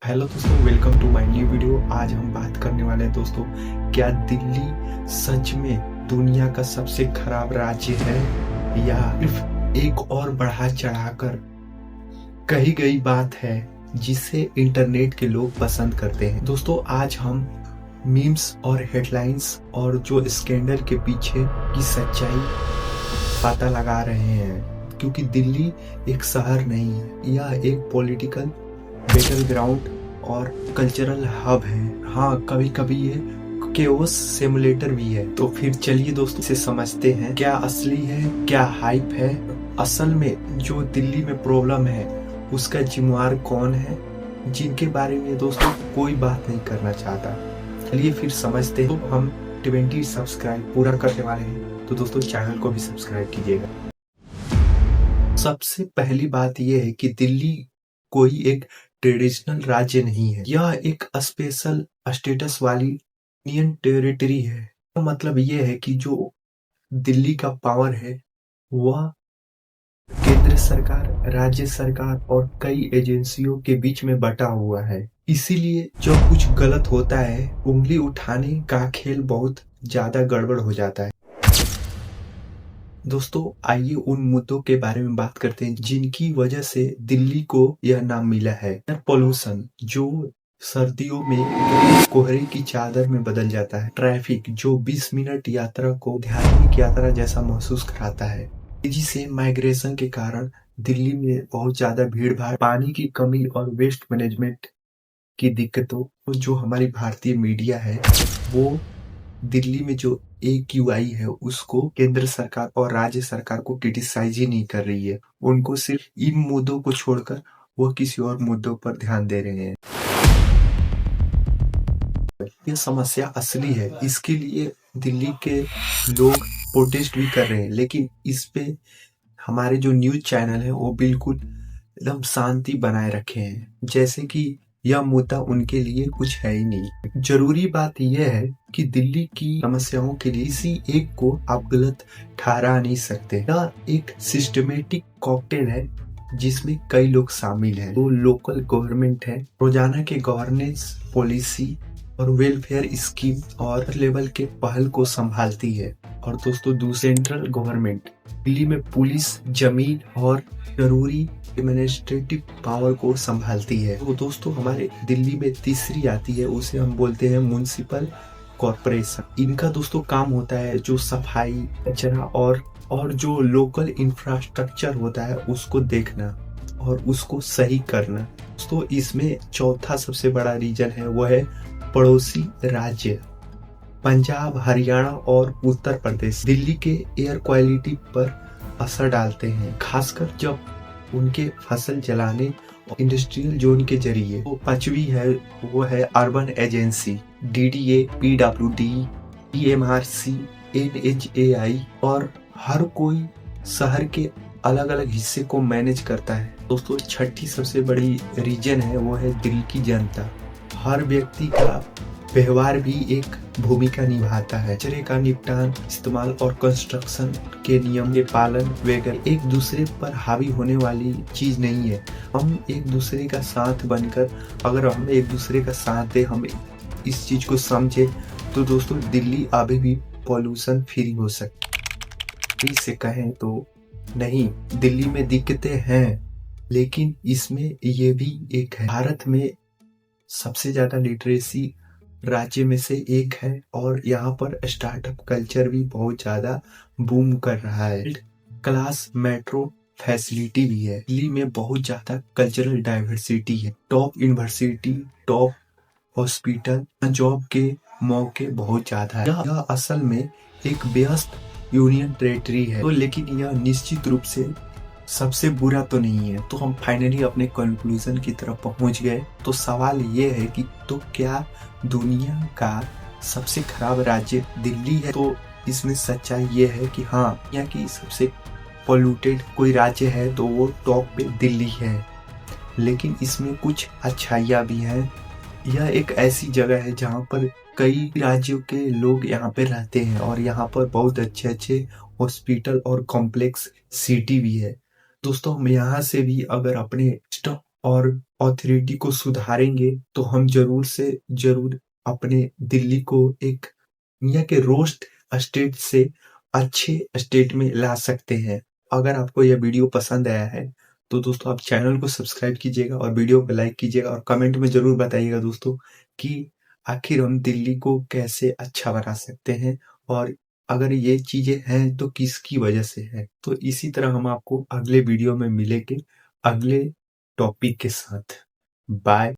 Hello दोस्तों, welcome to my new video. आज हम बात करने वाले हैं दोस्तों, क्या दिल्ली सच में दुनिया का सबसे खराब राज्य है या सिर्फ एक और बढ़ा चढ़ाकर कही गई बात है जिसे इंटरनेट के लोग पसंद करते हैं। दोस्तों, आज हम मीम्स और हेडलाइंस और जो स्कैंडल के पीछे की सच्चाई पता लगा रहे हैं, क्योंकि दिल्ली एक शहर नहीं है, यह एक पॉलिटिकल बैटल ग्राउंड और कल्चरल हब है। हाँ, कभी कभी ये केओस सिमुलेटर भी है। तो फिर चलिए दोस्तों इसे समझते हैं, क्या असली है, क्या हाइप है, असल में जो दिल्ली में प्रॉब्लम है उसका जिम्मेवार कौन है, जिनके बारे में दोस्तों कोई बात नहीं करना चाहता। चलिए फिर समझते हैं। तो हम 20 सब्सक्राइब पूरा करने वाले हैं, तो दोस्तों चैनल को भी सब्सक्राइब कीजिएगा। सबसे पहली बात यह है कि दिल्ली कोई एक ट्रेडिशनल राज्य नहीं है, यह एक स्पेशल स्टेटस वाली यूनियन टेरिटरी है। मतलब यह है कि जो दिल्ली का पावर है वह केंद्र सरकार, राज्य सरकार और कई एजेंसियों के बीच में बटा हुआ है। इसीलिए जब कुछ गलत होता है, उंगली उठाने का खेल बहुत ज्यादा गड़बड़ हो जाता है। दोस्तों, आइए उन मुद्दों के बारे में बात करते हैं जिनकी वजह से दिल्ली को यह नाम मिला है। पोल्यूशन, जो सर्दियों में कोहरे की चादर में बदल जाता है। ट्रैफिक, जो 20 मिनट यात्रा को धार्मिक यात्रा जैसा महसूस कराता है। तेजी से माइग्रेशन के कारण दिल्ली में बहुत ज्यादा भीड़ भाड़, पानी की कमी और वेस्ट मैनेजमेंट की दिक्कतों। जो हमारी भारतीय मीडिया है वो दिल्ली में जो AQI है उसको केंद्र सरकार और राज्य सरकार को क्रिटिसाइज ही नहीं कर रही है। उनको सिर्फ इन मुद्दों को छोड़कर वो किसी और मुद्दों पर ध्यान दे रहे हैं। ये समस्या असली है, इसके लिए दिल्ली के लोग प्रोटेस्ट भी कर रहे हैं, लेकिन इस पे हमारे जो न्यूज चैनल है वो बिल्कुल एकदम शांति बनाए रखे हैं, जैसे कि यह मुद्दा उनके लिए कुछ है ही नहीं। जरूरी बात यह है कि दिल्ली की समस्याओं के लिए किसी एक को आप गलत ठहरा नहीं सकते। यह एक सिस्टमेटिक कॉकटेल है जिसमें कई लोग शामिल हैं। तो लोकल गवर्नमेंट है, रोजाना के गवर्नेंस, पॉलिसी और वेलफेयर स्कीम और लेवल के पहल को संभालती है। और दोस्तों, सेंट्रल गवर्नमेंट दिल्ली में पुलिस, जमीन और जरूरी एडमिनिस्ट्रेटिव पावर को संभालती है। तो दोस्तों, हमारे दिल्ली में तीसरी आती है, उसे हम बोलते हैं म्युनिसिपल कॉर्पोरेशन। इनका दोस्तों काम होता है जो सफाई, कचरा और जो लोकल इंफ्रास्ट्रक्चर होता है उसको देखना और उसको सही करना। दोस्तों, इसमें चौथा सबसे बड़ा रीजन है वो है पड़ोसी राज्य पंजाब, हरियाणा और उत्तर प्रदेश। दिल्ली के एयर क्वालिटी पर असर डालते हैं, खासकर जब उनके फसल जलाने और इंडस्ट्रियल जोन के जरिए। तो पांचवी है वो है urban agency, DDA, PWD, EMRC, NHAI, और हर कोई शहर के अलग अलग हिस्से को मैनेज करता है। दोस्तों, छठी सबसे बड़ी रीजन है वो है दिल्ली की जनता। हर व्यक्ति का व्यवहार भी एक भूमिका निभाता है। कचरे का निपटान, इस्तेमाल और कंस्ट्रक्शन के नियम के पालन वगैरह एक दूसरे पर हावी होने वाली चीज नहीं है। हम एक दूसरे का साथ बनकर, अगर हम एक दूसरे का साथ दे, हम इस चीज को समझे, तो दोस्तों दिल्ली अभी भी पॉल्यूशन फ्री हो सकती। से कहें तो नहीं, दिल्ली में दिक्कतें हैं, लेकिन इसमें ये भी एक है, भारत में सबसे ज्यादा लिटरेसी राज्य में से एक है और यहाँ पर स्टार्टअप कल्चर भी बहुत ज्यादा बूम कर रहा है। क्लास मेट्रो फैसिलिटी भी है। दिल्ली में बहुत ज्यादा कल्चरल डाइवर्सिटी है। Top university, top hospital, job के मौके बहुत ज्यादा है। यह असल में एक व्यस्त यूनियन टेरिटरी है, तो लेकिन यह निश्चित रूप से सबसे बुरा तो नहीं है। तो हम फाइनली अपने कंक्लूजन की तरफ पहुंच गए। तो सवाल ये है कि तो क्या दुनिया का सबसे खराब राज्य दिल्ली है? तो इसमें सच्चाई ये है कि हाँ, दुनिया की सबसे पोल्यूटेड कोई राज्य है तो वो टॉप पे दिल्ली है, लेकिन इसमें कुछ अच्छाइयाँ भी हैं। यह एक ऐसी जगह है जहाँ पर कई राज्यों के लोग यहाँ पे रहते हैं और यहाँ पर बहुत अच्छे अच्छे हॉस्पिटल और कॉम्प्लेक्स सिटी भी है। दोस्तों, हम यहाँ से भी अगर अपने और ऑथोरिटी को सुधारेंगे तो हम ज़रूर से ज़रूर अपने दिल्ली को एक दुनिया के रोस्ट स्टेट से अच्छे स्टेट में ला सकते हैं। अगर आपको यह वीडियो पसंद आया है तो दोस्तों आप चैनल को सब्सक्राइब कीजिएगा और वीडियो को लाइक कीजिएगा और कमेंट में ज़रूर बताइएगा दोस्तों कि आखिर हम दिल्ली को कैसे अच्छा बना सकते हैं और अगर ये चीज़ें हैं तो किसकी वजह से है। तो इसी तरह हम आपको अगले वीडियो में मिलेंगे अगले टॉपिक के साथ। बाय।